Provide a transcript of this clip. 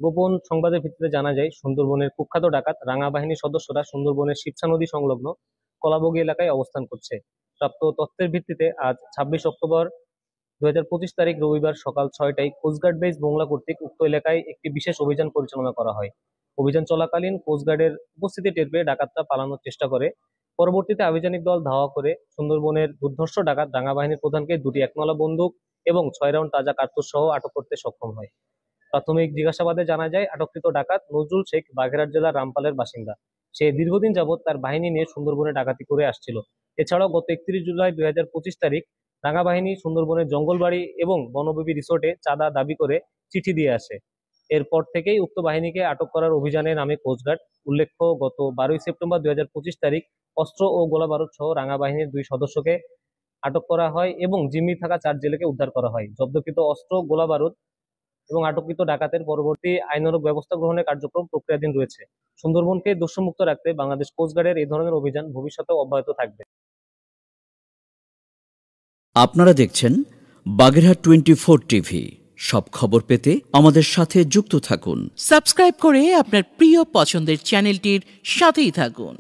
গোপন সংবাদের ভিত্তিতে জানা যায়, সুন্দরবনের কুখ্যাত ডাকাত রাঙা বাহিনীর সদস্যরা সুন্দরবনের শিবছা নদী সংলগ্ন কলাবগী এলাকায় অবস্থান করছে। প্রাপ্ত তথ্যের ভিত্তিতে আজ 26 অক্টোবর 2025 তারিখ রবিবার সকাল 6টায় কোস্টগার্ড বেস মোংলা কর্তৃক উক্ত এলাকায় একটি বিশেষ অভিযান পরিচালনা করা হয়। অভিযান চলাকালীন কোস্টগার্ডের উপস্থিতি টের পেয়ে ডাকাতরা পালানোর চেষ্টা করে। পরবর্তীতে আভিযানিক দল ধাওয়া করে সুন্দরবনের দুর্ধর্ষ ডাকাত রাঙা বাহিনীর প্রধানকে দুটি একনলা বন্দুক এবং 6 রাউন্ড তাজা কার্তুজ সহ আটক করতে সক্ষম হয়। প্রাথমিক জিজ্ঞাসাবাদে জানা যায়, আটককৃত ডাকাত নজরুল শেখ বাগেরহাট জেলার রামপালের বাসিন্দা। সে দীর্ঘদিন যাবৎ তার বাহিনী নিয়ে সুন্দরবনে ডাকাতি করে আসছিল। এছাড়াও গত 31 জুলাই 2025 তারিখ রাঙা বাহিনী সুন্দরবনের জঙ্গলবাড়ি এবং বনবিবি রিসোর্টে চাঁদা দাবি করে চিঠি দিয়ে আসে। এরপর থেকেই উক্ত বাহিনীকে আটক করার অভিযানে নামে কোস্টগার্ড। উল্লেখ্য, গত 12 সেপ্টেম্বর 2025 তারিখ অস্ত্র ও গোলা বারুদ সহ রাঙা বাহিনীর 2 সদস্যকে আটক করা হয় এবং জিম্মি থাকা 4 জেলেকে উদ্ধার করা হয়। জব্দকৃত অস্ত্র, গোলা বারুদ এবং আটককৃত ডাকাতের পরবর্তী আইনানুগ ব্যবস্থা গ্রহণের কার্যক্রম প্রক্রিয়াধীন রয়েছে। সুন্দরবনকে দস্যুমুক্ত রাখতে বাংলাদেশ কোস্টগার্ডের এই ধরনের অভিযান ভবিষ্যতেও অব্যাহত থাকবে। আপনারা দেখছেন বাগেরহাট 24 টিভি। সব খবর পেতে আমাদের সাথে যুক্ত থাকুন। সাবস্ক্রাইব করে আপনার প্রিয় পছন্দের চ্যানেলটির সাথেই থাকুন।